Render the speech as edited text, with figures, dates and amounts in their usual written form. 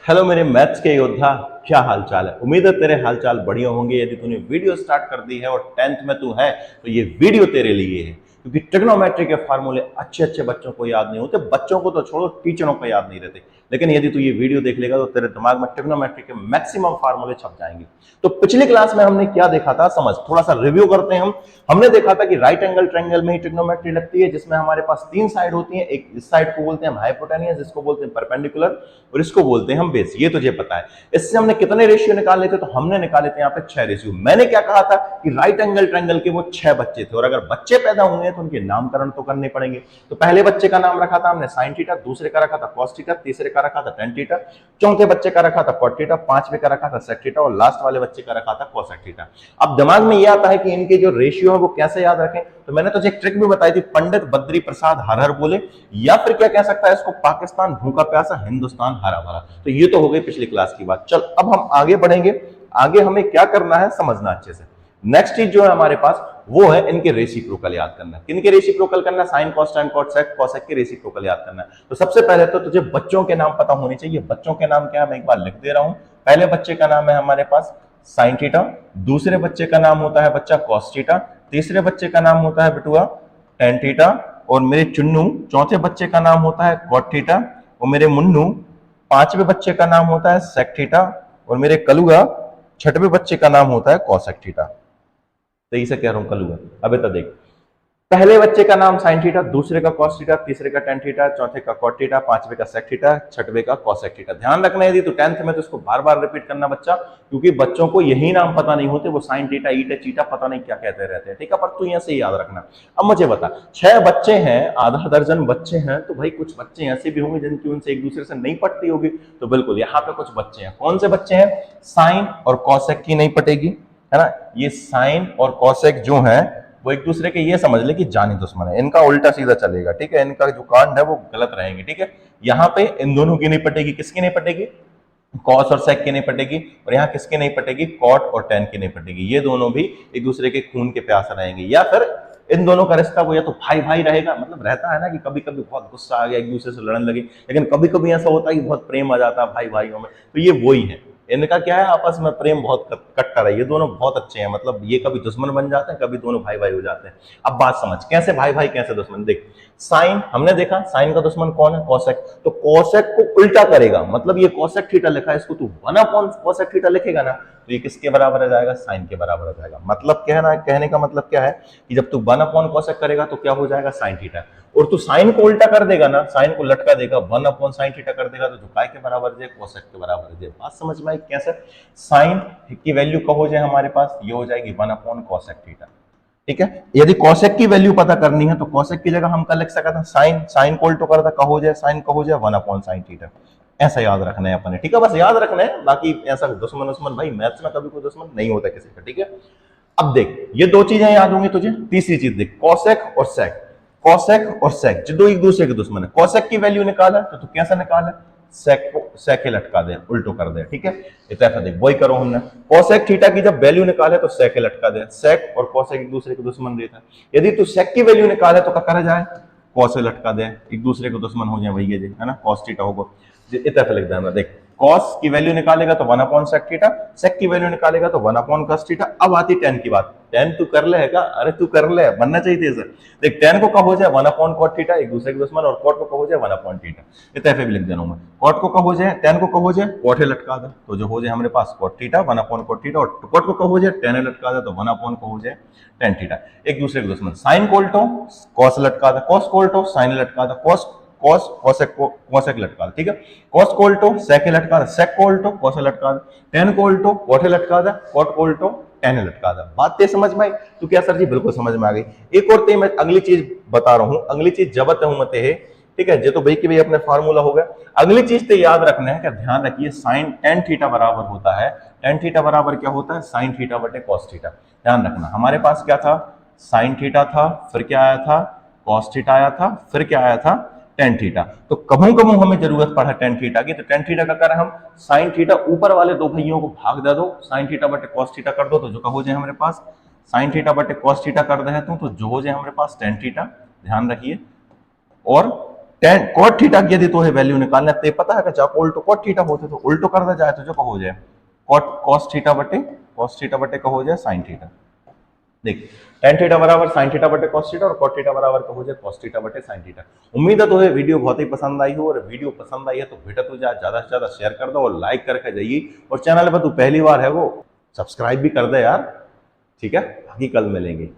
Hello मेरे maths के योद्धा, क्या हालचाल है। उम्मीद है तेरे हालचाल बढ़िया होंगे। यदि तूने वीडियो स्टार्ट कर दी है और 10th में तू है तो ये वीडियो तेरे लिए है, क्योंकि ट्रिग्नोमेट्री के फार्मूले अच्छे अच्छे बच्चों को याद नहीं होते। बच्चों को तो छोड़ो, टीचरों को याद नहीं रहते। लेकिन यदि तू ये वीडियो देख लेगा तो तेरे दिमाग में ट्रिग्नोमेट्री के मैक्सिमम फार्मूले छप जाएंगे। तो पिछली क्लास में हमने क्या देखा था, समझ, थोड़ा सा रिव्यू करते हैं हम। हमने देखा था कि राइट एंगल ट्रायंगल में ही ट्रिग्नोमेट्री लगती है, जिसमें हमारे पास तीन साइड होती है। एक इस साइड को बोलते हैं हम हाइपोटेनियस, जिसको बोलते हैं परपेंडिकुलर, और इसको बोलते हैं हम बेस। ये तुझे पता है। इससे हमने कितने रेशियो निकाले थे, तो हमने निकाले थे यहाँ पे 6 रेशियो। मैंने क्या कहा था कि राइट एंगल ट्रायंगल के वो 6 बच्चे थे, और अगर बच्चे पैदा हुए हैं तो उनके नामकरण तो करने पड़ेंगे। तो पहले बच्चे का नाम रखा था हमने साइन थीटा, दूसरे का रखा था कॉस थीटा, तीसरे का रखा था टेन थीटा, चौथे बच्चे का रखा था कॉट थीटा, पांचवे का रखा था सेक थीटा, और लास्ट वाले बच्चे का रखा था कोसेक थीटा। अब दिमाग में ये आता है कि इनके जो रेशियो है वो कैसे याद रखें। तो मैंने तुझे एक ट्रिक भी बताई थी, पंडित बद्री प्रसाद हर हर बोले, या फिर क्या कह सकता है इसको, पाकिस्तान भूखा प्यासा हिंदुस्तान हरा भरा। तो ये तो हो गई पिछली क्लास की बात। चल अब हम आगे बढ़ेंगे। आगे हमें क्या करना है समझना अच्छे से। नेक्स्ट चीज जो है हमारे पास वो है इनके रेसिप्रोकल याद करना। किनके रेसिप्रोकल करना? Sine cos tan cot sec cosec के रेसिप्रोकल याद करना है। तो सबसे पहले तो तुझे बच्चों के नाम पता होने चाहिए। बच्चों के नाम क्या है मैं एक बार लिख दे रहा हूं। पहले बच्चे का नाम है हमारे पास साइन थीटा, दूसरे बच्चे का नाम होता है बच्चा कॉस थीटा, तीसरे बच्चे का नाम होता है बिटुआ टेन थीटा, और मेरे चुन्नू चौथे बच्चे का नाम होता है कॉट थीटा, और मेरे मुन्नू पांचवें बच्चे का नाम होता है सेक थीटा, और मेरे कलुआ छठवें बच्चे का नाम होता है कॉसेक थीटा। सही से कह रहा हूं कलुआ। अबे तो देख, पहले बच्चे का नाम साइन थीटा, दूसरे का कॉस थीटा, तीसरे का टेन थीटा, चौथे का कॉट थीटा, पांचवे का सेक थीटा, छठवे का कॉसेक थीटा। ध्यान रखना यदि तो 10th में तो इसको बार बार रिपीट करना बच्चा, क्योंकि बच्चों को यही नाम पता नहीं होते। वो साइन थीटा ईटा चीटा पता नहीं क्या कहते रहते हैं, ठीक है। पर तू यहां से याद रखना। अब मुझे बता, 6 बच्चे हैं, आधा दर्जन बच्चे हैं, तो भाई कुछ बच्चे ऐसे भी होंगे जिनकी उनसे एक दूसरे से नहीं पटती होगी। तो बिल्कुल यहाँ पे कुछ बच्चे हैं। कौन से बच्चे हैं? साइन और कॉसेक की नहीं पटेगी, है ना। ये साइन और कॉसेक जो है वो एक दूसरे के, ये समझ ले कि जानी दुश्मन है। इनका उल्टा सीधा चलेगा, ठीक है। इनका जो कांड है वो गलत रहेंगे, ठीक है। यहाँ पे इन दोनों की नहीं पटेगी। किसकी नहीं पटेगी? कॉस और सेक की नहीं पटेगी। और यहाँ किसकी नहीं पटेगी? कॉट और टेन की नहीं पटेगी। ये दोनों भी एक दूसरे के खून के प्यासे रहेंगे। या फिर इन दोनों का रिश्ता वो या तो भाई भाई रहेगा, मतलब रहता है ना कि कभी कभी बहुत गुस्सा आ गया एक दूसरे से लड़ने लगे, लेकिन कभी कभी ऐसा होता है कि बहुत प्रेम आ जाता है भाई भाइयों में। तो ये वही है। इनका क्या है, आपस में प्रेम बहुत कट्टर है। ये दोनों बहुत अच्छे हैं, मतलब ये कभी दुश्मन बन जाते हैं, कभी दोनों भाई भाई हो जाते हैं। अब बात समझ, कैसे भाई भाई कैसे दुश्मन। देख, साइन हमने देखा, साइन का दुश्मन कौन है? कॉसेक। तो कॉसेक को उल्टा करेगा, मतलब ये कॉसेक थीटा लिखा है, इसको तू 1 कॉसेक थीटा लिखेगा ना, तो ये किसके बराबर आ जाएगा? साइन के बराबर आ जाएगा। मतलब कहने का मतलब क्या है कि जब तू 1 कॉसेक करेगा तो क्या हो जाएगा? Sine theta. और तू साइन को उल्टा कर देगा ना, साइन को लटका देगा, 1/sin थीटा कर देगा, तो जो काय के बराबर है? कॉसेक के बराबर है। बात समझ में आई कैसे? साइन की वैल्यू कब हो जाए हमारे पास? ये हो जाएगी 1/cosec थीटा, ठीक है। यदि कॉसेक की वैल्यू पता करनी है तो कॉसेक की जगह हम क्या लिख सकते हैं? साइन। साइन को उल्टो करता कहो जाए, साइन कहो जाए 1/sin थीटा। ऐसा याद रखना है अपने, ठीक है। बस याद रखना है, बाकी ऐसा दुश्मन भाई मैथ्स में कभी कोई दुश्मन नहीं होता किसी का, ठीक है। अब देख, ये दो चीजें याद होंगी तुझे। तीसरी चीज देख, कॉसेक और सेक। कॉसेक और सेक जो दो एक दूसरे के दुश्मन है। कॉसेक की वैल्यू निकाला तो तू कैसा निकाला? सेक को सेक लटका दे, उल्टो कर दे, ठीक है। इतना देख, वही करो हमने। कॉसेक थीटा की जब वैल्यू निकाले तो सेक लटका दे। सेक और कॉसेक एक दूसरे के दुश्मन रहता है। यदि तू सेक की वैल्यू निकाले तो क्या करा जाए? कॉस लटका दे, एक दूसरे को दुश्मन हो जाए, वही है ना, कॉस थीटा होगा। इतना लिख देना। देख, कॉस की वैल्यू निकालेगा तो 1/sec थीटा, सेक की वैल्यू निकालेगा तो 1/cos थीटा। अब आती टेन की बात। टेन तू कर लेगा? अरे तू कर ले, बनना चाहिए थे सर। देख, टेन को कब हो जाए? 1/cot थीटा, एक दूसरे के दुश्मन, और कॉट को कब हो जाए? 1/tan theta. इतना भी लिख देना मैं। कॉट को कब हो जाए? टेन को कब हो जाए? कॉट लटका दे, तो जो हो जाए हमारे पास कॉट थीटा 1/cot थीटा, और कॉट को कब हो जाए? टेन लटका दे, तो 1/, को हो जाए टेन थीटा। एक दूसरे के दुश्मन। साइन को उल्टो कॉस लटका दे, कॉस को उल्टो साइन लटका दे, कॉस कॉसेक लटका दे, ठीक है। कॉस को उल्टो सेक लटका दे, सेक को उल्टो कॉस लटका दे, टेन को उल्टो कॉट लटका दे, कॉट को उल्टो टेन लटका दे। बात ते समझ में आई? तो क्या सर जी बिल्कुल समझ में आ गई। एक और ते मैं अगली चीज बता रहा हूं, अगली चीज जबत मते है, ठीक है। जो तो भाई कि भाई अपने फार्मूला हो गया। अगली चीज तो याद रखना है, क्या ध्यान रखिए, साइन टेन थीटा बराबर होता है, टेन थीटा बराबर क्या होता है? साइन थीटा बटे कॉस थीटा। ध्यान रखना, हमारे पास क्या था? साइन थीटा था, फिर क्या आया था? कॉस थीटा आया था, फिर क्या आया था? Tan theta. तो कभू कभू हमें जरूरत पड़ा टेन थीटा की, तो टेन थीटा का करें हम साइन थीटा, ऊपर वाले दो भैयों को भाग दे दो, साइन थीटा बटे कॉस थीटा कर दो, तो जो का हो जाए हमारे पास साइन थीटा बटे कॉस थीटा कर दे तो जो हो जाए हमारे पास टेन थीटा। ध्यान रखिए। और टेन cot थीटा की यदि तोहे वैल्यू निकालना ते पता है कि जा उल्टो cot थीटा होते तो उल्टो कर दे जाए तो जो का हो जाए cos थीटा बटे का हो जाए sin थीटा। देख tan थीटा बराबर sin थीटा बटे cos थीटा और cot थीटा बराबर का हो जाए cos थीटा बटे sin थीटा। उम्मीद है तुम्हें वीडियो बहुत ही पसंद आई हो, और वीडियो पसंद आई है तो बेटा तू ज्यादा से ज्यादा शेयर कर दो और लाइक करके जाइए, और चैनल पर तू पहली बार है वो सब्सक्राइब भी कर दे यार। ठीक है, बाकी कल मिलेंगे।